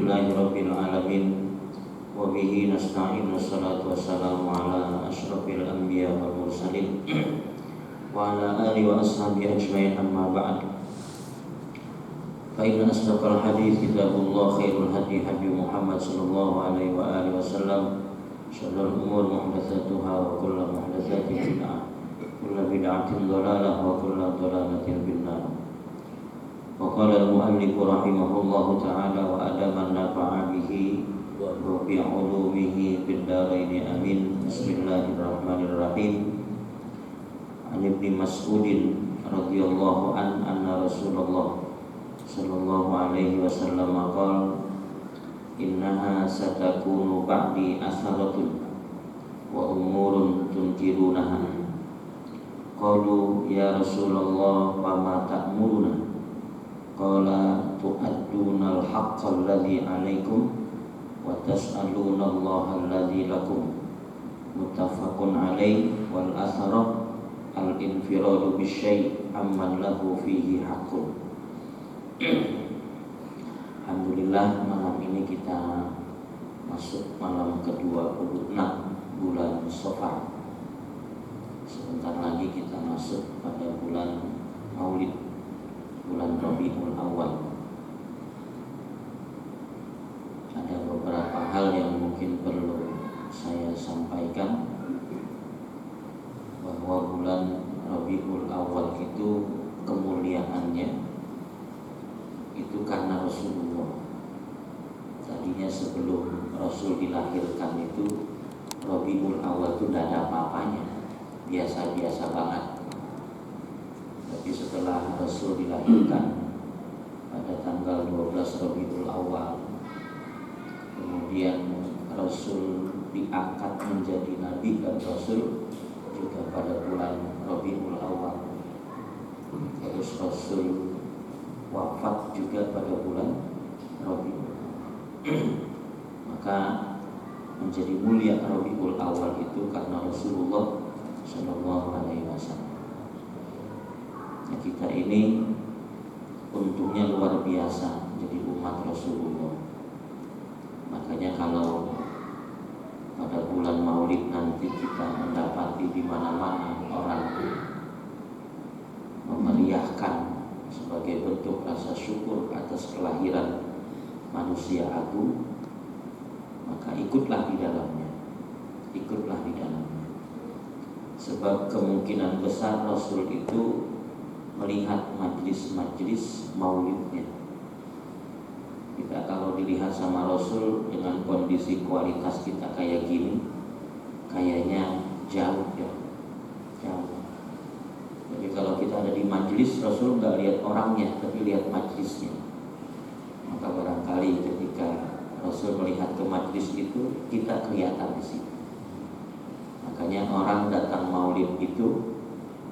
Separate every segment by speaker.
Speaker 1: Alhamdulillahirabbil alamin wa bihi nasta'in wassalatu wassalamu ala asyrafil anbiya wal mursalin wa ala alihi wa ashabihi ajmain amma ba'd. Fa inna asdaqal hadits kitabullah khairul hadi hadi Muhammad sallallahu alaihi wa alihi wasallam syarrul umur muhdatsatuha wa kullu muhdatsatin bid'ah kullu bid'atin dhalalah wa kullu dhalalatin finnar. Wa qala al-mu'allif rahimahullahu ta'ala wa adaman nafa'a bihi wa bi 'ulumihi fid dharain amin. Bismillahirrahmanirrahim. An Ibnu Mas'udin radhiyallahu anna Rasulullah sallallahu alaihi wasallam qala innaha satakunu ba'di asaratun wa umurun tunkirunaha. Qalu ya Rasulullah wa ma ta'muruna? Qala tu'adduna al-haqqa alladhi 'alaikum wa tas'aluna Allah alladhi lakum. Muttafaqun 'alaihi. Wal atharah al-infiradu bisyai' amman lahu fihi haqqun. Alhamdulillah, malam ini kita masuk malam ke-26 bulan Safar. Sebentar lagi kita masuk pada bulan Maulid, bulan Rabiul Awal. Ada beberapa hal yang mungkin perlu saya sampaikan, bahwa bulan Rabiul Awal itu kemuliaannya itu karena Rasulullah. Tadinya sebelum Rasul dilahirkan itu Rabiul Awal itu tidak ada apa-apanya, biasa-biasa banget. Tapi setelah Rasul dilahirkan pada tanggal 12 Rabiul Awal, kemudian Rasul diangkat menjadi Nabi dan Rasul juga pada bulan Rabiul Awal. Terus Rasul wafat juga pada bulan Rabiul Awal. Maka menjadi mulia Rabiul Awal itu karena Rasulullah Sallallahu Alaihi Wasallam. Nah, kita ini untungnya luar biasa jadi umat Rasulullah. Makanya kalau pada bulan Maulid nanti kita mendapati di mana-mana orang memeriahkan sebagai bentuk rasa syukur atas kelahiran manusia agung, maka ikutlah di dalamnya. Ikutlah di dalamnya. Sebab kemungkinan besar Rasul itu melihat majlis-majlis maulidnya. Kita kalau dilihat sama Rasul dengan kondisi kualitas kita kayak gini, kayaknya jauh ya, jauh. Jadi kalau kita ada di majlis, Rasul nggak lihat orangnya, tapi lihat majlisnya. Maka barangkali ketika Rasul melihat ke majlis itu, kita kelihatan di situ. Makanya orang datang maulid itu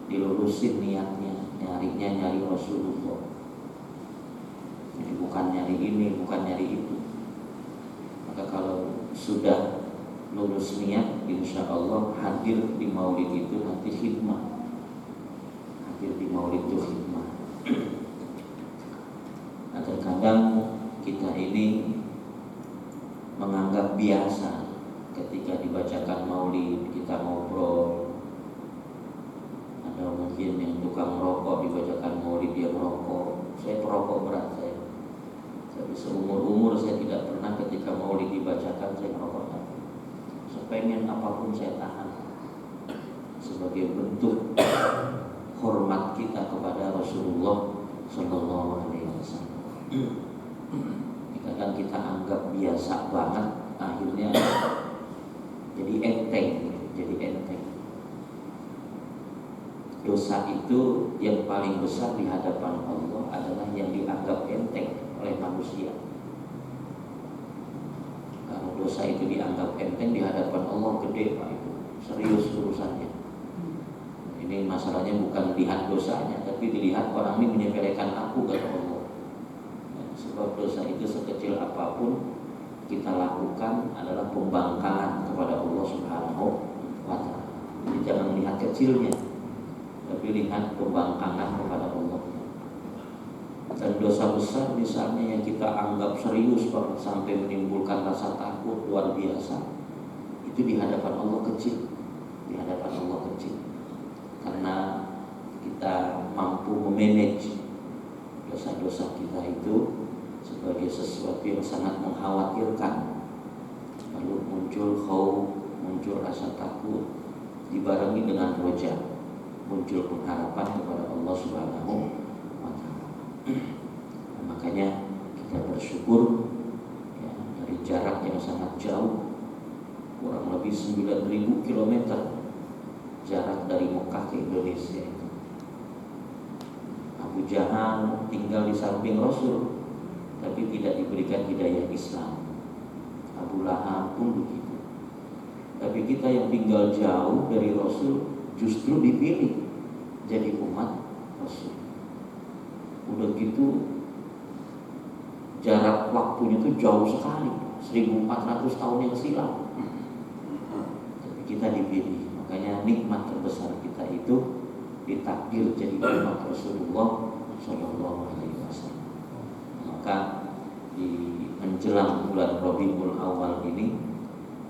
Speaker 1: dilurusin niatnya, nyari Rasulullah. Jadi bukan nyari ini, bukan nyari itu. Maka kalau sudah lulus niat, insya Allah hadir di maulid itu nanti khidmah. Hadir di maulid itu khidmah. Nah, terkadang kita ini menganggap biasa ketika dibacakan maulid kita ngobrol. Ada mungkin yang tukang rokok dibacakan maulid dia merokok. Saya perokok berat saya. Tapi seumur-umur saya tidak pernah ketika maulid dibacakan saya merokok. Sepengen apapun saya tahan sebagai bentuk hormat kita kepada Rasulullah Sallallahu Alaihi Wasallam. Kadang kita anggap biasa banget, akhirnya jadi enteng. Dosa itu yang paling besar di hadapan Allah adalah yang dianggap enteng oleh manusia. Kalau dosa itu dianggap enteng di hadapan Allah, gede Pak, itu serius urusannya. Ini masalahnya bukan lihat dosanya, tapi dilihat orang ini menyepelekan aku kata Allah. Sebab dosa itu sekecil apapun kita lakukan adalah pembangkangan kepada Allah Subhanahu wa Ta'ala. Jadi jangan melihat kecilnya, tapi lihat pembangkangan kepada Allah. Dan dosa besar misalnya yang kita anggap serius banget sampai menimbulkan rasa takut luar biasa, itu di hadapan Allah kecil, di hadapan Allah kecil, karena kita mampu memanage dosa-dosa kita itu sebagai sesuatu yang sangat mengkhawatirkan. Lalu muncul khauf, muncul rasa takut, dibarengi dengan roja, muncul pengharapan kepada Allah Subhanahu wa Ta'ala. Makanya kita bersyukur ya, dari jarak yang sangat jauh, kurang lebih 9.000 km jarak dari Mekah ke Indonesia itu. Abu Jahal tinggal di samping Rasul, tapi tidak diberikan hidayah Islam. Abu Lahab pun begitu. Tapi kita yang tinggal jauh dari Rasul justru dipilih jadi umat Rasul. Udah gitu jarak waktunya itu jauh sekali, 1400 tahun yang silam. Tapi kita dipilih. Makanya nikmat terbesar kita itu ditakdir jadi umat Rasulullah Shallallahu Alaihi Wasallam. Maka di menjelang bulan Rabiul Awal ini,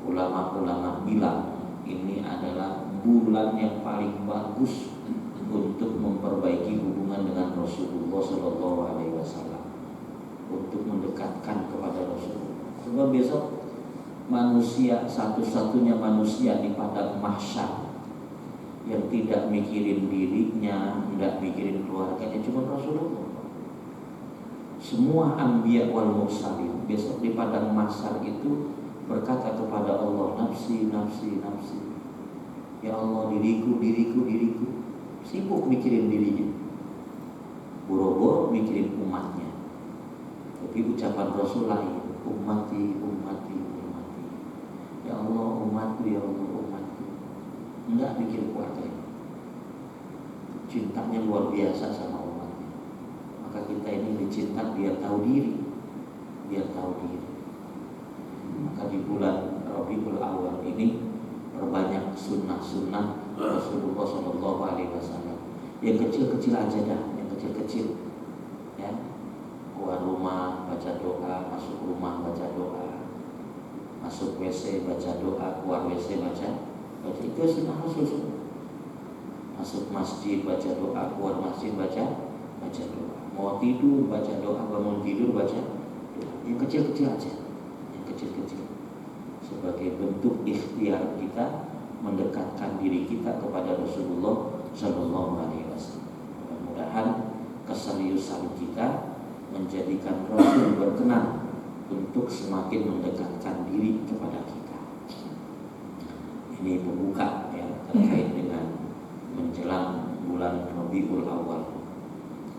Speaker 1: ulama-ulama bilang ini adalah bulan yang paling bagus untuk memperbaiki hubungan dengan Rasulullah Shallallahu Alaihi Wasallam, untuk mendekatkan kepada Rasulullah. Sebab besok manusia, satu-satunya manusia di padang mahsyar yang tidak mikirin dirinya, tidak mikirin keluarganya, cuma Rasulullah. Semua anbiya wal mursalin besok di padang mahsyar itu berkata kepada Allah, nafsi, nafsi, nafsi. Ya Allah, diriku, diriku, diriku. Sibuk mikirin dirinya, boro-boro mikirin umatnya. Tapi ucapan Rasul lain, ummati, ummati, ummati. Ya Allah, umatku, ya Allah, umatku. Enggak mikir keluarganya. Cintanya luar biasa sama umatnya. Maka kita ini dicinta biar tahu diri, biar tahu diri. Maka di bulan Rabiul Awal ini perbanyak sunnah-sunnah Rasulullah Shallallahu Alaihi Wasallam. Yang kecil-kecil aja dah, yang kecil-kecil. Ya, keluar rumah baca doa, masuk rumah baca doa, masuk WC baca doa, keluar WC baca. Itu sunnah Rasul. Masuk masjid baca doa, keluar masjid baca doa. Mau tidur baca doa, bangun tidur baca doa. Yang kecil-kecil aja, yang kecil-kecil. Sebagai bentuk ikhtiar kita mendekatkan diri kita kepada Rasulullah Shallallahu Alaihi Wasallam. Mudah-mudahan keseriusan kita menjadikan Rasul berkenan untuk semakin mendekatkan diri kepada kita. Ini pembuka ya, terkait dengan menjelang bulan Rabiul Awal.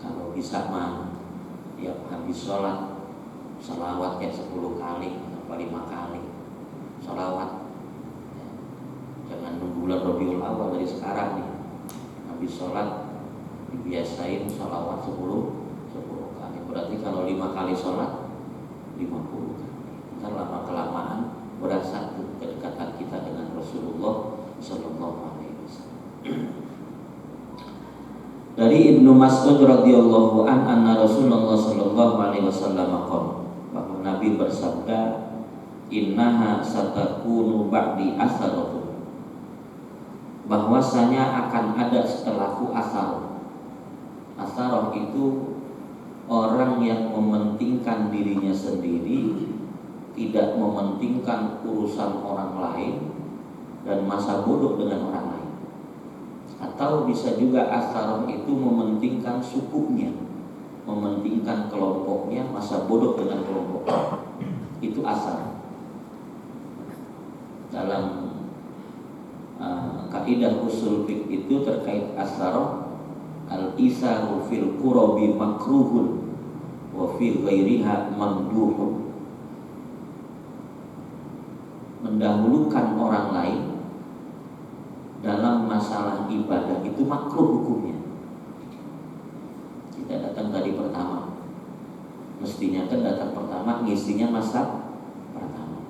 Speaker 1: Kalau bisa mah tiap habis sholat salawat kayak 10 kali atau 5 kali salawat ya. Jangan nunggu bulan Rabiul Awal dari sekarang nih. Habis sholat dibiasain salawat 10 kali. Berarti kalau 5 kali sholat 50 kali. Ntar lama-kelamaan berasa kedekatan kita dengan Rasulullah Sallallahu Alaihi Wasallam. Dari Ibnu Mas'ud radhiyallahu an anna Rasulullah sallallahu alaihi wasallam qala, bahwa Nabi bersabda, innaha satakunu ba'di asaratu, bahwasanya akan ada setelahku asar. Asarah itu orang yang mementingkan dirinya sendiri, tidak mementingkan urusan orang lain dan masa bodoh dengan orang lain. Atau bisa juga asarah itu mementingkan sukunya, mementingkan kelompoknya, masa bodoh dengan kelompoknya. Itu asar. Dalam kaidah usul fiqh itu terkait asarah, al-isaru fil qurabi makruhun wa fi ghairiha mamduhun. Mendahulukan orang lain dalam masalah ibadah itu makruh hukumnya. Kita datang tadi pertama, mestinya kan datang pertama ngisinya masa pertama.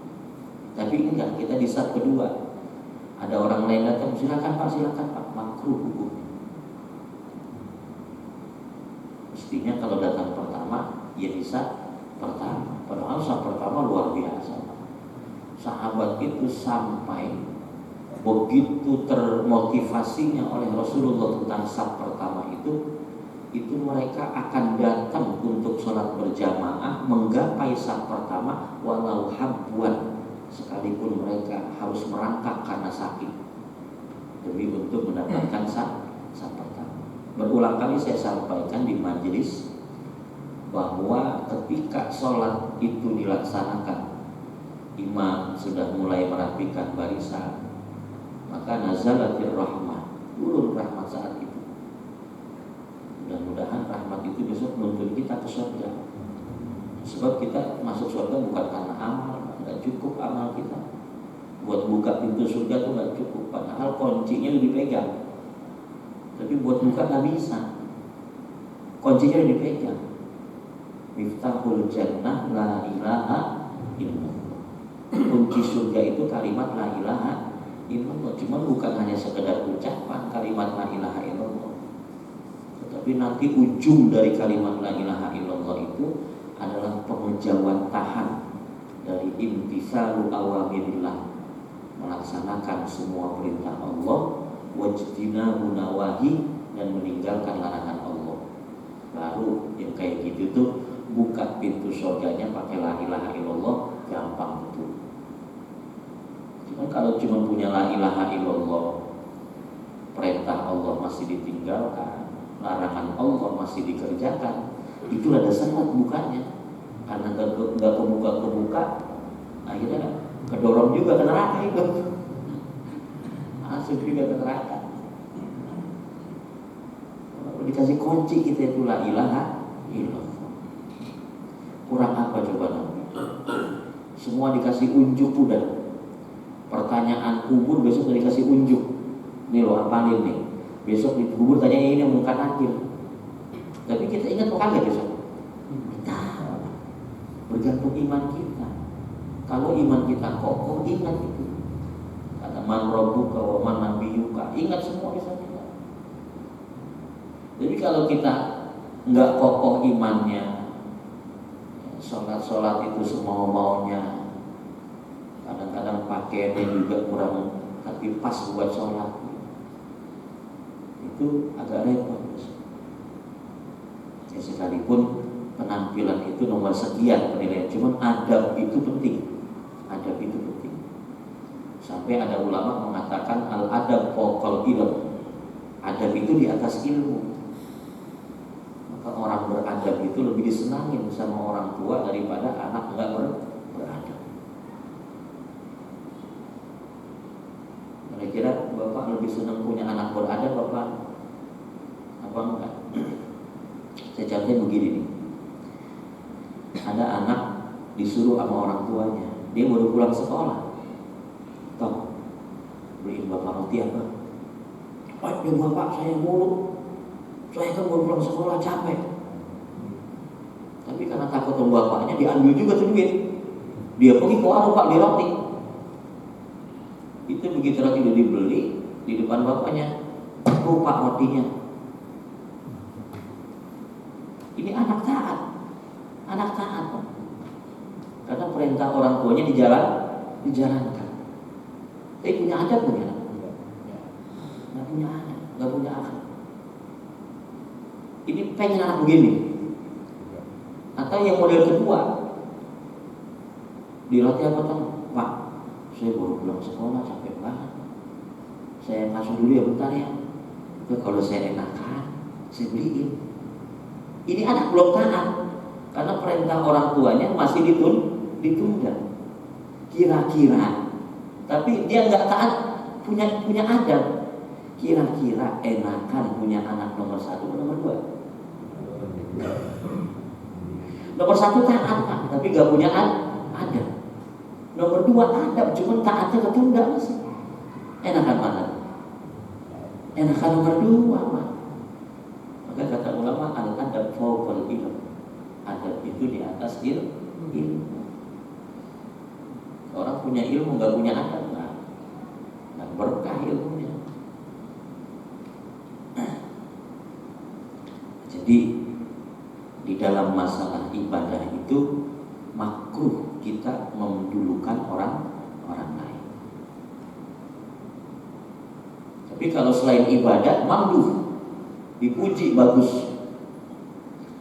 Speaker 1: Tapi enggak, kita di saat kedua ada orang lain datang, silakan Pak, makruh hukumnya. Mestinya kalau datang pertama, ya bisa pertama. Padahal saf pertama luar biasa. Sahabat itu sampai begitu termotivasinya oleh Rasulullah tentang saf pertama itu mereka akan datang untuk sholat berjamaah menggapai saf pertama walau habwan, sekalipun mereka harus merangkak karena sakit demi untuk mendapatkan saf pertama. Berulang kali saya sampaikan di majelis bahwa ketika sholat itu dilaksanakan, imam sudah mulai merapikan barisan, maka nazalatir rahmah, turun rahmat saat itu. Mudah-mudahan rahmat itu besok menuntun kita ke surga. Sebab kita masuk surga bukan karena amal, nggak cukup amal kita. Buat buka pintu surga itu nggak cukup, padahal kuncinya dipegang. Tapi buat buka nggak bisa, kuncinya dipegang. Miftahul jannah la ilaha illallah. Kunci surga itu kalimat la ilaha illallah. Cuma bukan hanya sekedar ucapan kalimat la ilaha illallah, tetapi nanti ujung dari kalimat la ilaha illallah itu adalah pengejawantahan dari imtisalu awamirillah, melaksanakan semua perintah Allah, wajtinabu nawahi, dan meninggalkan larangan Allah. Baru yang kayak gitu tuh buka pintu surganya pakai la ilaha illallah, gampang betul. Cuma kalau cuma punya la ilaha illallah, perintah Allah masih ditinggalkan, larangan Allah masih dikerjakan, itu ada sangat bukanya. Karena nggak kebuka, akhirnya kedorong juga ke neraka itu. Masuk juga ke neraka. Kalau dikasih kunci kita itu la ilaha illallah, kurang apa coba nanti? Semua dikasih unjuk udah. Pertanyaan kubur besok dikasih unjuk. Nih lo hafalin nih. Besok di kubur tanya ini muka nakir. Tapi kita ingat kok kaget besok. Kita bergantung iman kita. Kalau iman kita kokoh, ingat itu. Kata man rabbuka wa man nabiyuka, ingat semua bisa kita. Jadi kalau kita nggak kokoh imannya, sholat itu semau maunya, kadang-kadang pakaiannya juga kurang tapi pas buat sholat, itu agak repot. Ya, sekalipun penampilan itu nomor sekian penilaian, cuman adab itu penting. Adab itu penting. Sampai ada ulama mengatakan al adab fawqal ilm. Adab itu di atas ilmu. Maka orang beradab itu lebih disenangin sama orang tua daripada anak enggak beradab. Kira-kira Bapak lebih senang punya anak beradab apa enggak? Saya contohnya begini nih. Ada anak disuruh sama orang tuanya, dia baru pulang sekolah. Toh, beliin Bapak roti apa? Ya Bapak, saya mulu. Saya kan baru pulang sekolah capek. Tapi karena takut sama bapaknya, diambil juga tuh duit. Dia pergi ke warung, Pak, beli roti. Itu begitu roti udah dibeli di depan bapaknya, lupa rotinya. Ini anak taat, Pak. Karena perintah orang tuanya dijalankan. Tapi punya adab punya? Nggak punya adab, nggak punya akal. Ini pengen anak begini. Atau yang model kedua, dilatih apa tuh? Pak, saya baru pulang sekolah capek banget. Saya masuk dulu ya bentar ya. Tapi kalau saya enakan, saya beliin. Ini anak belum taat, karena perintah orang tuanya masih ditunda. Kira-kira, tapi dia nggak taat, punya adab. Kira-kira enakan punya anak nomor 1 atau nomor 2? Nomor 1 taat, Pak, tapi nggak punya adab. Nomor 2 adab, cuma taatnya ketunda masih. Enakan mana? Enakan nomor 2, Pak. Maka kata ulama al-adab fawqal ilm. Adab itu di atas ilmu. Orang punya ilmu nggak punya adab, nggak berkah ilmunya. Jadi dalam masalah ibadah itu makruh kita mendulukan orang lain. Tapi kalau selain ibadah, mamduh, dipuji, bagus.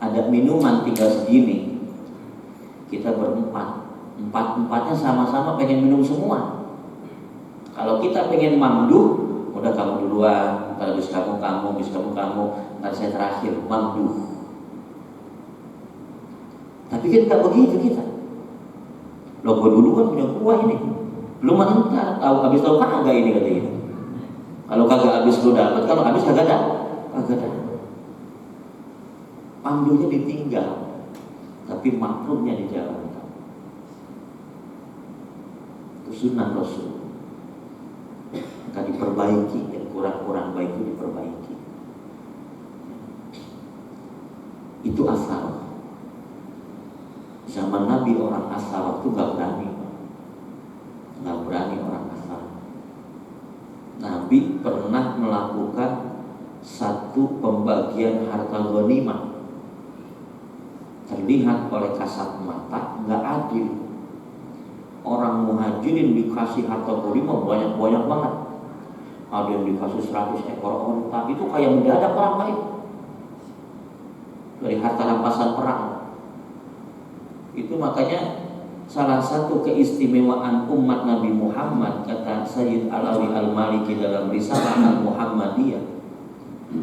Speaker 1: Ada minuman tinggal segini, kita empat-empatnya sama-sama pengen minum semua. Kalau kita pengen mamduh, udah kamu duluan, ntar habis kamu, ntar saya terakhir, mamduh. Tapi kan gak begitu kita. Lo gue duluan punya kuah ini, belum entar, habis tahu kagak ini katanya. Kalau kagak habis lo dapat, kalau habis kagak ada. Mamduhnya ditinggal, tapi makruhnya dijalankan. Itu sunnah Rasul. Maka diperbaiki, yang kurang-kurang baik itu diperbaiki. Itu asal. Zaman Nabi orang asal itu gak berani orang asal. Nabi pernah melakukan satu pembagian harta ghanimah, terlihat oleh kasat mata gak adil. Orang muhajirin dikasih harta ghanimah banyak banget. Ada yang dikasih 100 ekor onta, itu kayak mendadak orang lain dari harta rampasan perang. Itu makanya salah satu keistimewaan umat Nabi Muhammad, kata Sayyid Alawi Al-Maliki dalam risalah Al-Muhammadiyah,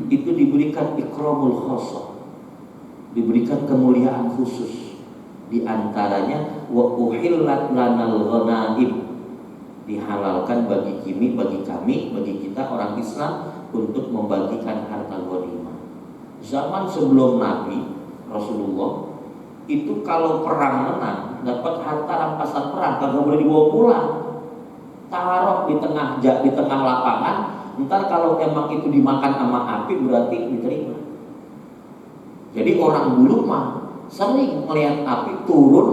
Speaker 1: itu diberikan ikramul khosoh, diberikan kemuliaan khusus. Di antaranya wa uhillat lanal ghanaim, dihalalkan bagi kita orang Islam untuk membagikan harta ghanimah. Zaman sebelum Nabi Rasulullah itu kalau perang menang, dapat harta rampasan perang kagak boleh dibawa pulang, taruh di tengah lapangan. Ntar kalau emang itu dimakan sama api berarti diterima. Jadi orang dulu mah sering melihat api turun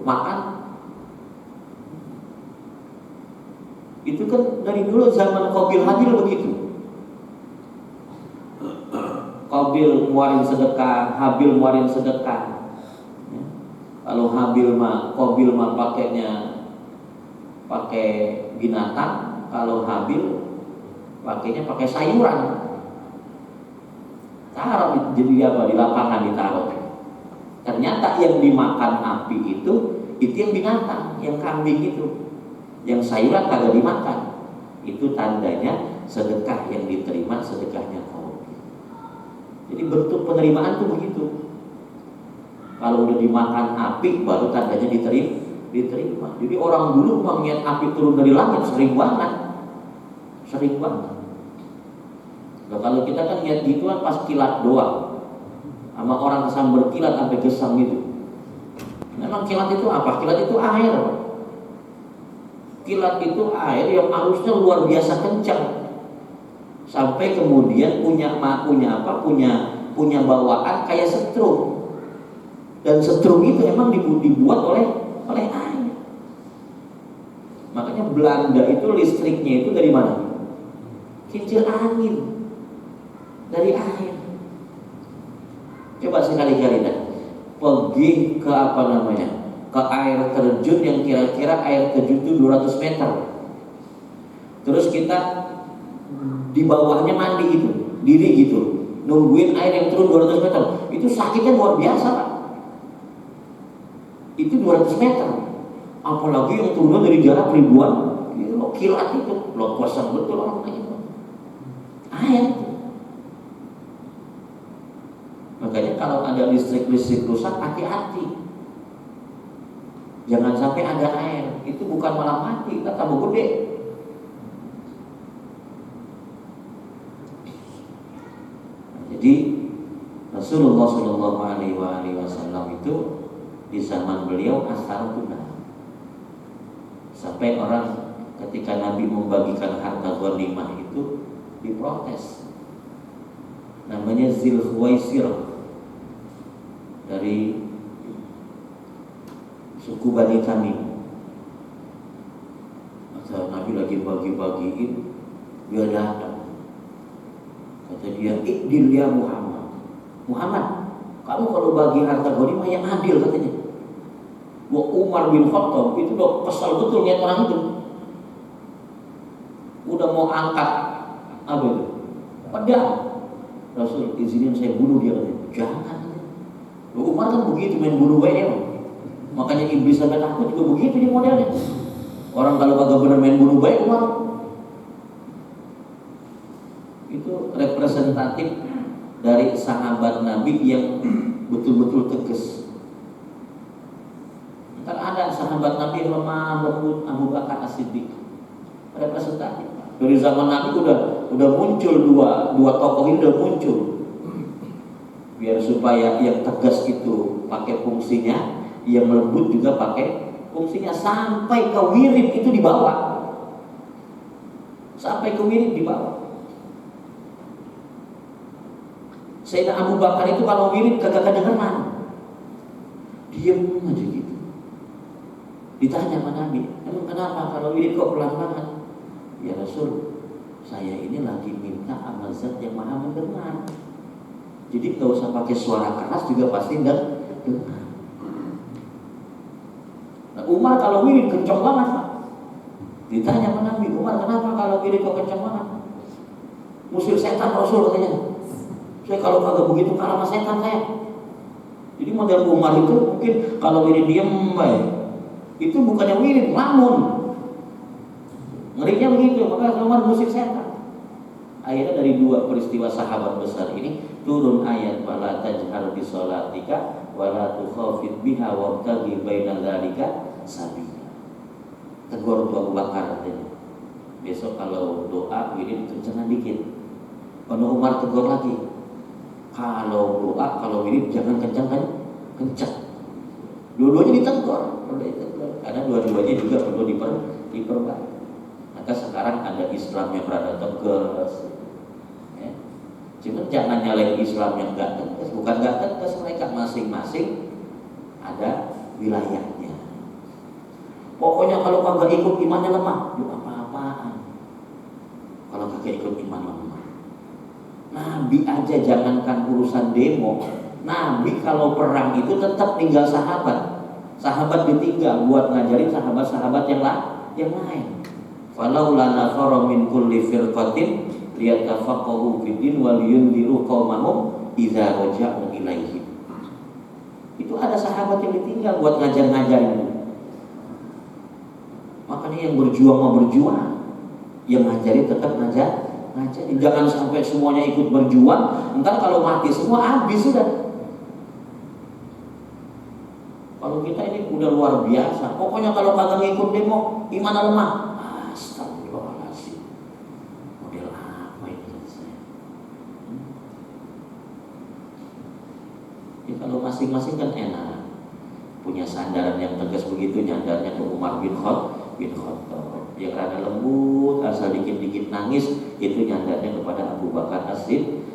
Speaker 1: makan. Itu kan dari dulu zaman Qabil Habil begitu. Qabil ngeluarin sedekah, Habil ngeluarin sedekah. Kalau Qabil mah pakai binatang, kalau Habil pakainya pakai sayuran. Taruh jadi apa, di lapangan ditaruh. Ternyata yang dimakan api itu yang binatang, yang kambing itu. Yang sayuran kagak dimakan. Itu tandanya sedekah yang diterima, sedekahnya Qabil. Jadi bentuk penerimaan tuh begitu. Kalau udah dimakan api baru tandanya diterima. Jadi orang dulu melihat api turun dari langit sering banget. Nah, kalau kita kan lihat gituan pas kilat doang, sama orang kesambar kilat sampai gesam gitu. Memang kilat itu apa? Kilat itu air. Kilat itu air yang arusnya luar biasa kencang, sampai kemudian punya bawaan kayak setrum. Dan setrum itu emang dibuat oleh air. Makanya Belanda itu listriknya itu dari mana? Kincir angin, dari air. Coba sekali-kali dah pergi ke ke air terjun yang kira-kira air terjun itu 200 meter. Terus kita di bawahnya mandi itu, diri gitu, nungguin air yang turun 200 meter. Itu sakitnya luar biasa, Pak. Itu 200 meter. Apalagi yang turun dari jarak ribuan. Lo kilat itu, lo kosong betul orang itu. Air. Makanya kalau ada listrik rusak, hati-hati. Jangan sampai ada air. Itu bukan malah mati, kita tambah gede. Jadi Rasulullah Shallallahu Alaihi Wasallam itu di zaman beliau asar tuna. Sampai orang ketika Nabi membagikan harta ghanimah itu diprotes. Namanya Zilhuwaisir dari suku Bani Tamim. Masa Nabi lagi bagi-bagiin, dia datang. Kata dia, "Iqdil ya Muhammad. Muhammad, Kamu kalau bagi harta ghanimah yang adil katanya. Wah, Umar bin Khattab itu udah kesal betul lihat orang itu. Udah mau angkat apa itu? Pedang. Rasul izinin saya bunuh dia katanya. Jangan. Umar kan begitu main bunuh baik ya. Makanya iblis sampai takut juga begitu dia modelnya. Orang kalau kagak benar main bunuh baik Umar. Itu representatif dari sahabat Nabi yang betul-betul tegas. Kan ada sahabat Nabi yang lemah lembut, Abu Bakar As-Siddiq, representatif. Dari zaman Nabi udah muncul dua tokoh ini udah muncul. Biar supaya yang tegas itu pakai fungsinya, yang lembut juga pakai fungsinya, sampai ke wirid itu dibawa. Sampai ke wirid dibawa. Sayyidina Abu Bakar itu kalau wirid kagak kedengeran, diam aja gitu. Ditanya sama Nabi, emang kenapa kalau wirid kok pelan banget? Ya Rasul, saya ini lagi minta sama Zat yang maha mendengar. Jadi gak usah pakai suara keras juga pasti dengar. Nah, Umar kalau wirid kencang banget Pak. Ditanya sama Nabi, Umar kenapa kalau wirid kok kencang banget? Musir setan Rasul katanya. Saya kalau kagak begitu kalah sama setan saya. Jadi model Umar itu mungkin kalau wirid diam baik. Itu bukannya wirid, lamun. Ngerinya begitu, maka Umar musik setan. Akhirnya dari dua peristiwa sahabat besar ini turun ayat wala tajhar bi sholatika wala tukhafid biha wabtaghi baina dzalika sabila. Tegur Abu Bakar katanya. Besok kalau doa wirid kencengan dikit. Kalau Umar tegur lagi. Kalau doa, kalau wirid jangan kencang. Dua-duanya ditegur. Karena dua-duanya juga perlu diperbaiki. Maka sekarang ada Islam yang rada tegas. Ya. Cuma jangan nyalain Islam yang gak tegas. Bukan gak tegas, mereka masing-masing ada wilayahnya. Pokoknya kalau kagak ikut imannya lemah, lu apa-apaan. Kalau kagak ikut iman lemah. Nabi aja jangankan urusan demo. Nabi kalau perang itu tetap tinggal sahabat. Sahabat ditinggal buat ngajarin sahabat-sahabat yang lain. Falaula nafara min kulli firqatin liyatafaqahu fid-din wa liyunziru qaumahum idza raja'u ilaihim. Itu ada sahabat yang ditinggal buat ngajarin. Makanya yang berjuang mau berjuang, yang ngajarin tetap ngajarin. Jangan sampai semuanya ikut berjuang, entar kalau mati semua habis sudah. Kalau kita ini udah luar biasa. Pokoknya kalau kagak ngikut demo, iman lemah. Astagfirullahaladzim. Model apa ini saya? Ya kalau masing-masing kan enak. Punya sandaran yang tegas begitu, nyandarnya ke Umar bin Khattab. Yang rada lembut, asal dikit-dikit nangis, itu nyandarnya kepada Abu Bakar As-Siddiq.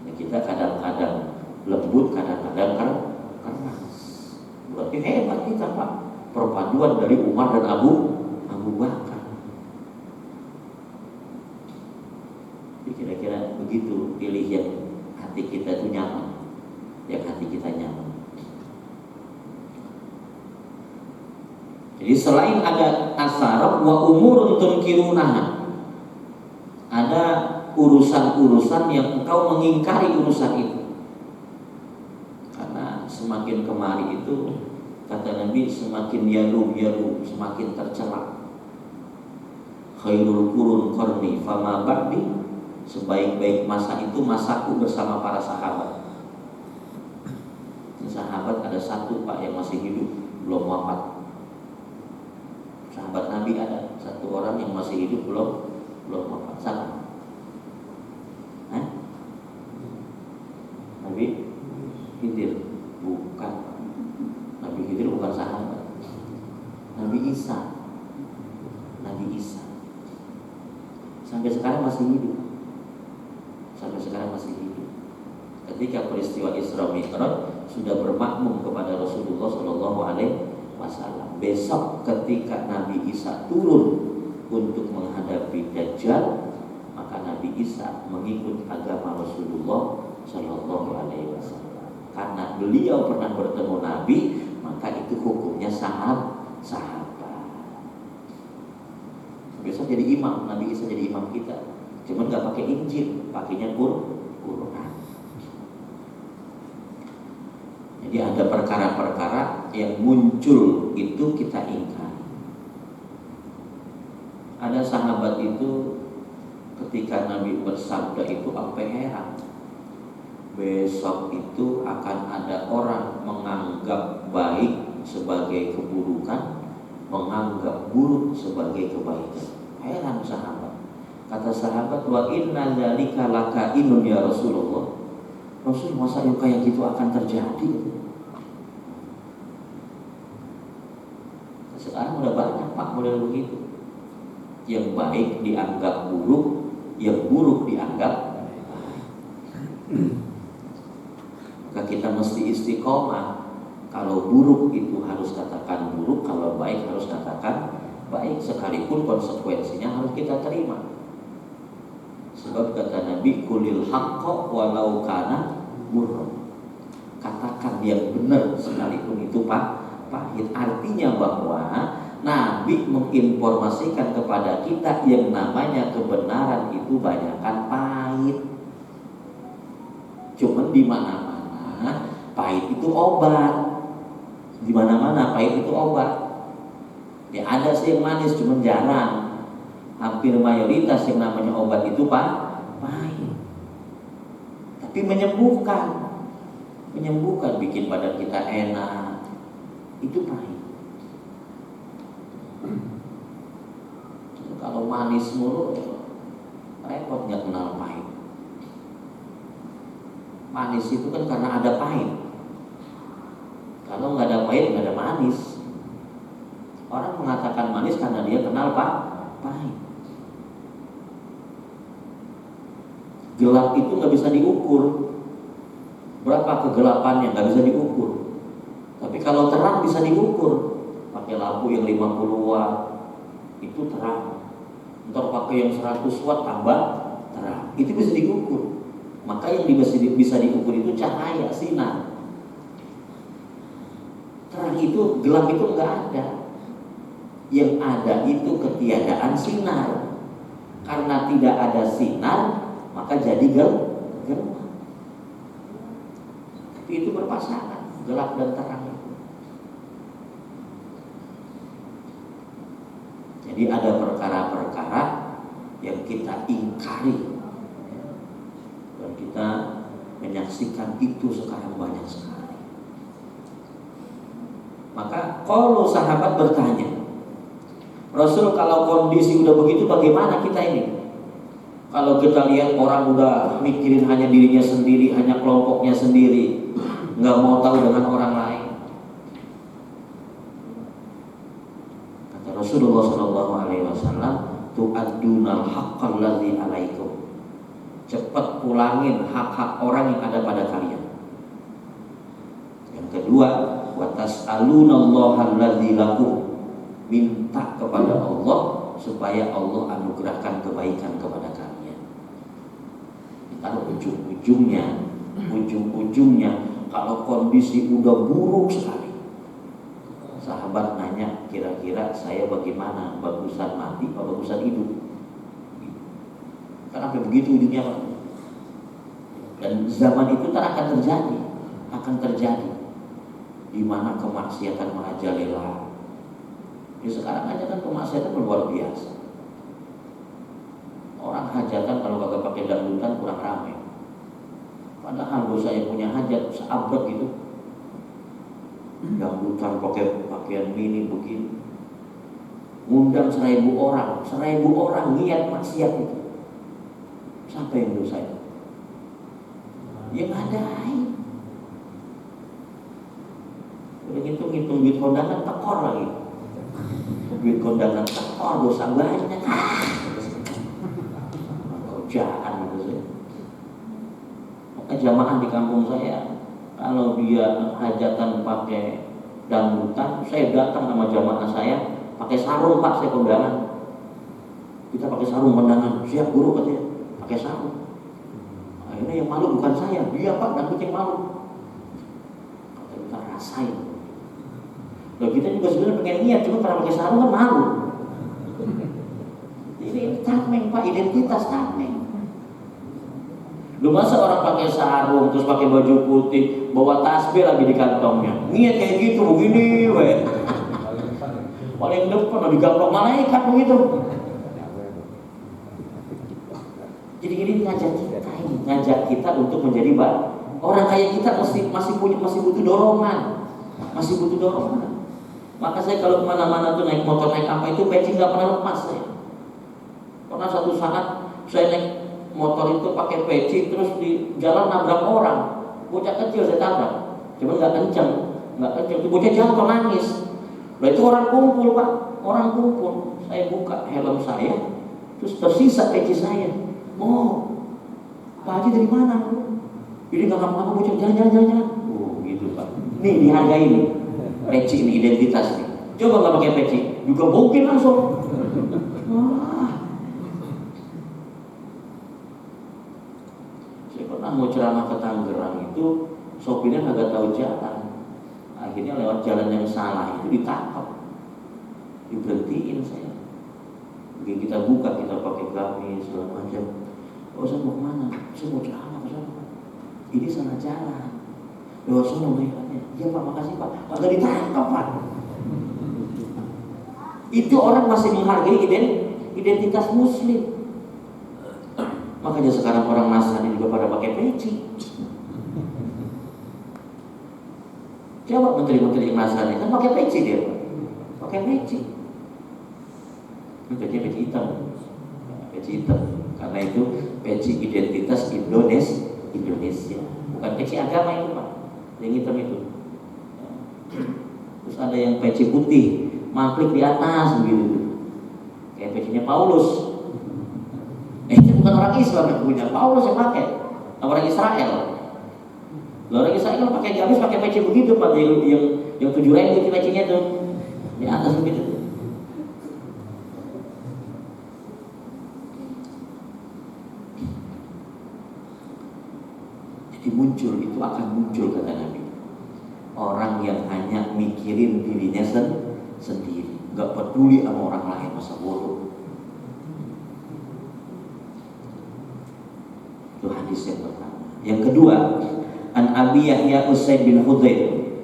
Speaker 1: Ya, kita kadang-kadang lembut, kadang-kadang keras. Berarti hebat kita Pak. Perpaduan dari Umar dan Abu Bakar. Jadi kira-kira begitu, pilih yang hati kita itu nyaman, yang hati kita nyaman. Jadi selain ada asarab wa umurun tunkirunaha, ada urusan-urusan yang engkau mengingkari urusan itu. Karena semakin kemari itu kata Nabi semakin yalu semakin tercela. Khairul qurun qarni fama ba'di, sebaik-baik masa itu masaku bersama para sahabat. Sahabat ada satu Pak yang masih hidup belum wafat. Sahabat Nabi ada satu orang yang masih hidup belum wafat. Sama Nabi Khidir bukan. Nabi Khidir bukan sahabat. Nabi Isa sampai sekarang masih hidup. Ketika peristiwa Isra Mi'raj sudah bermakmum kepada Rasulullah Shallallahu Alaihi Wasallam. Besok ketika Nabi Isa turun untuk menghadapi Dajjal, maka Nabi Isa mengikut agama Rasulullah Shallallahu Alaihi Wasallam. karena beliau pernah bertemu Nabi, maka itu hukumnya sahabat. Bisa jadi imam, Nabi Isa jadi imam kita. Cuman nggak pakai Injil, pakainya Quran. Jadi ada perkara-perkara yang muncul itu kita ingkari. Ada sahabat itu ketika Nabi bersabda itu sampai heran. Besok itu akan ada orang menganggap baik sebagai keburukan, menganggap buruk sebagai kebaikan. Heran sahabat. Kata sahabat, wa inna dzalika lakainun ya Rasulullah. Rasul, masa yang kayak gitu akan terjadi? Sekarang udah banyak Pak model begitu. Yang baik dianggap buruk, yang buruk dianggap baik. Maka kita mesti istiqomah. Kalau buruk itu harus katakan buruk, kalau baik harus katakan baik, sekalipun konsekuensinya harus kita terima. Sebab kata Nabi, kulil haqqo walau kana murra. Katakan yang benar sekalipun itu pahit. Artinya bahwa Nabi menginformasikan kepada kita yang namanya kebenaran itu banyakkan pahit. Cuman di mana-mana pahit itu obat. Di mana-mana pahit itu obat. Ya ada sih yang manis, cuman jarang. Hampir mayoritas yang namanya obat itu pahit. Tapi menyembuhkan, bikin badan kita enak. Itu pahit. Kalau manis mulu, repot nggak kenal pahit. Manis itu kan karena ada pahit. Kalau nggak ada pahit, nggak ada manis. Orang mengatakan manis karena dia kenal pahit. Gelap itu nggak bisa diukur. Berapa kegelapannya nggak bisa diukur. Tapi kalau terang bisa diukur. Pakai lampu yang 50 watt itu terang. Ntar pakai yang 100 watt tambah terang. Itu bisa diukur. Maka yang bisa diukur itu cahaya, sinar. Terang itu, gelap itu nggak ada. Yang ada itu ketiadaan sinar. Karena tidak ada sinar, maka jadi gelap. Tapi itu berpasangan, gelap dan terang itu. Jadi ada perkara-perkara yang kita ingkari dan kita menyaksikan itu sekarang banyak sekali. Maka kalau sahabat bertanya, Rasul, kalau kondisi udah begitu bagaimana kita ini? Kalau kita lihat orang udah mikirin hanya dirinya sendiri, hanya kelompoknya sendiri, nggak mau tahu dengan orang lain. Kata Rasulullah SAW, tu'addunal haqqal ladzi 'alaikum. Cepat pulangin hak-hak orang yang ada pada kalian. Yang kedua, wa tas'alunallaha alladzi lakum. Minta kepada Allah supaya Allah anugerahkan kebaikan kepada kalian. Kalau ujung-ujungnya kalau kondisi udah buruk sekali, sahabat nanya, kira-kira saya bagaimana? Bagusan mati atau bagusan hidup? Karena begitu ujungnya. Dan zaman itu akan terjadi. Di mana kemaksiatan merajalela. Sekarang aja kan kemaksiatan luar biasa. Orang hajatan kalau kagak pakai dangdutan kurang ramai. Padahal dosa yang punya hajat seabrek gitu. Dangdutan pakai pakaian mini begini. Ngundang 1000 orang niat maksiat itu. Siapa yang dosa itu? Yang ngadain. Udah ngitung duit kondangan tekor lagi. Duit kondangan tekor dosa banyak. Kerjaan gitu sih. Maka jamaah di kampung saya kalau dia hajatan pakai dangdutan, saya datang sama jamaah saya pakai sarung, Pak, saya kondangan. Kita pakai sarung kondangan, siap guru katanya, pakai sarung. Akhirnya yang malu bukan saya, dia Pak dangdut yang malu. rasain. Loh, kita juga sebenarnya pengen niat, cuma karena pakai sarung kan malu. Ini tameng Pak, identitas tameng. Lu masa orang pakai sarung terus pakai baju putih, bawa tasbih lagi di kantongnya, niat kayak gitu begini, weh. Paling depan lebih gampang malaikat begitu. Jadi ini ngajak kita untuk menjadi orang kayak kita masih butuh dorongan, Maka saya kalau kemana-mana tuh naik motor naik apa itu peci nggak pernah lepas saya. Pernah satu saat saya naik motor itu pakai peci terus di jalan nabrak orang, bocah kecil saya tabrak, cuma nggak kenceng, itu bocah jatuh nangis. Nah itu orang kumpul Pak, saya buka helm saya, terus tersisa peci saya. Oh, Pak Haji dari mana? Jadi nggak ngapa-ngapa bocah jalan. Oh gitu Pak. Nih dihargai nih, peci ini identitas nih. Coba nggak pakai peci, juga mungkin langsung. Wah. Saya pernah mau ceramah ke Tangerang itu, sopirnya nggak tahu jalan. Akhirnya lewat jalan yang salah itu ditangkap, diberhentiin saya. Begitu kita buka, kita pakai gamis segala macam. Oh saya mau kemana? Saya mau ceramah ke sana. Ini salah jalan. Lewat sana mereka-nya. Iya Pak, makasih Pak. Agak ditangkap Pak. Itu orang masih menghargai identitas Muslim. Makanya sekarang orang Nasrani juga pada pakai peci. Coba menteri-menteri yang Nasrani kan pakai peci dia, pakai peci. Peci hitam, karena itu peci identitas Indonesia, bukan peci agama itu Pak, yang hitam itu. Terus ada yang peci putih, mangklik di atas begitu, kayak pecinya Paulus. Itu bukan orang Islam yang punya, Paulus yang pakai, orang Israel. Orang Israel pakai gamis, pakai peci begitu Pak, yang 7.000 pecinya tuh di atas begitu. Itu akan muncul kata Nabi, orang yang hanya mikirin dirinya sendiri, nggak peduli sama orang lain, masa bodoh. Itu hadis yang pertama. Yang kedua, an Abi Yahya Usaid bin Hudzair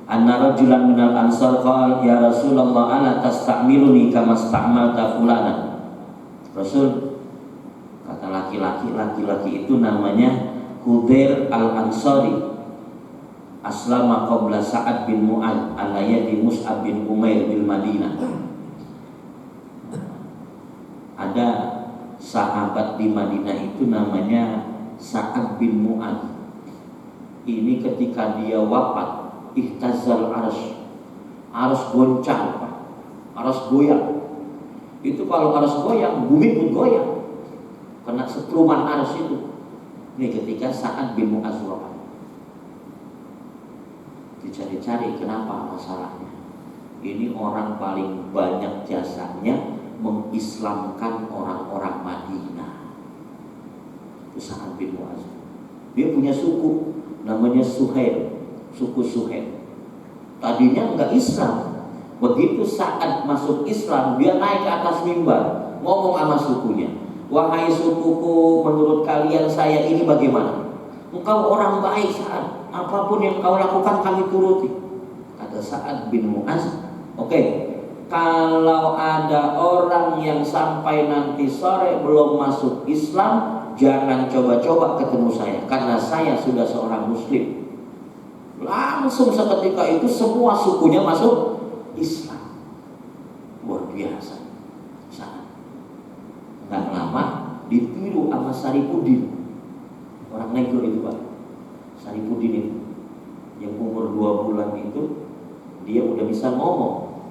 Speaker 1: anna rajulan minal ansar qala ya Rasulullah ala tastamiluni kama sta'malta fulana. Rasul kata laki-laki itu namanya Hudzair al-Ansari, aslama qabla Sa'ad bin Mu'adz ala yadi Mus'ab bin Umair bil Madinah. Ada sahabat di Madinah itu namanya Sa'ad bin Mu'adz. Ini ketika dia wafat, ihtazal arsy goncang, arsy goyang. Itu kalau arsy goyang, bumi pun goyang, kena setruman arsy itu. Ini ketika Sa'ad bin Mu'adz wafat. Dicari-cari kenapa masalahnya. Ini orang paling banyak jasanya mengislamkan orang-orang Madinah. Itu Sa'ad bin Mu'adz. Dia punya suku namanya Suhail, suku Suhail. Tadinya enggak Islam. Begitu Sa'ad masuk Islam, dia naik ke atas mimbar, ngomong sama sukunya, wahai sukuku, menurut kalian saya ini bagaimana? Engkau orang baik Sa'ad, apapun yang kau lakukan kami turuti. Kata Sa'ad bin Mu'adz, oke, kalau ada orang yang sampai nanti sore belum masuk Islam, jangan coba-coba ketemu saya, karena saya sudah seorang Muslim. Langsung seketika itu semua sukunya masuk Islam. Luar biasa. Nggak lama ditiru sama Saripudin, orang negro itu Pak. Saripudin itu yang umur 2 bulan itu dia udah bisa ngomong,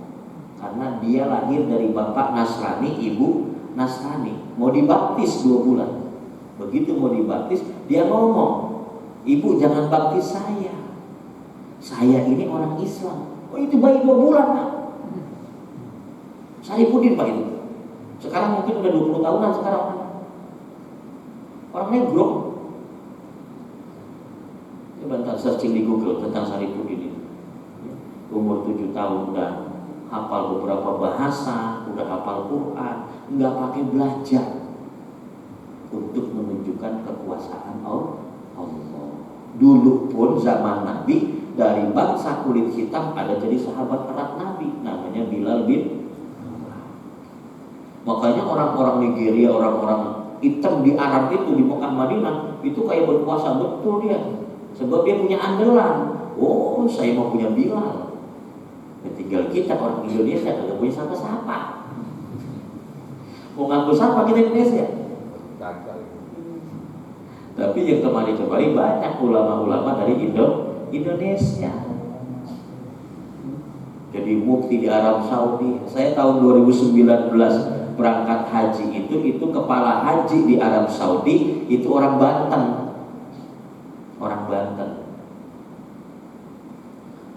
Speaker 1: karena dia lahir dari bapak Nasrani, ibu Nasrani. Mau dibaptis 2 bulan. Begitu mau dibaptis, dia ngomong, ibu jangan baptis saya ini orang Islam. Oh itu bayi 2 bulan Pak. Saripudin Pak itu. Sekarang mungkin udah 20 tahunan sekarang. Orang negro. Coba ntar searching di Google tentang Saripudin ini. umur 7 tahun udah hafal beberapa bahasa, udah hafal Quran, nggak pakai belajar untuk menunjukkan kekuasaan Allah. Dulu pun zaman Nabi, dari bangsa kulit hitam ada jadi sahabat erat Nabi, namanya Bilal bin. Makanya orang-orang Nigeria, orang-orang hitam di Arab itu, di Mekah Madinah itu kayak berkuasa betul dia, sebab dia punya andalan. Oh, saya mau punya Bilal. Tinggal kita orang Indonesia tidak punya siapa-siapa. Mau ngaku siapa kita Indonesia? Tapi yang kembali banyak ulama-ulama dari Indonesia. Jadi mufti di Arab Saudi. Saya tahun 2019 berangkat haji itu kepala haji di Arab Saudi itu orang Banten.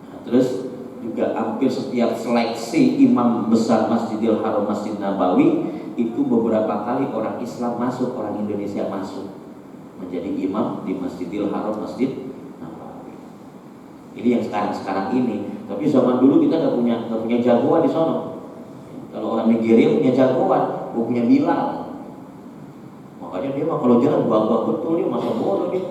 Speaker 1: Nah, terus juga hampir setiap seleksi imam besar Masjidil Haram, Masjid Nabawi itu beberapa kali orang Islam masuk, orang Indonesia masuk menjadi imam di Masjidil Haram, Masjid Nabawi. Ini yang sekarang ini. Tapi zaman dulu kita nggak punya jagoan di sono. Kalau orang Nigeria punya jagoan, punya Bilal. Makanya dia mah kalau jalan bangga betul, dia masa bodoh dia.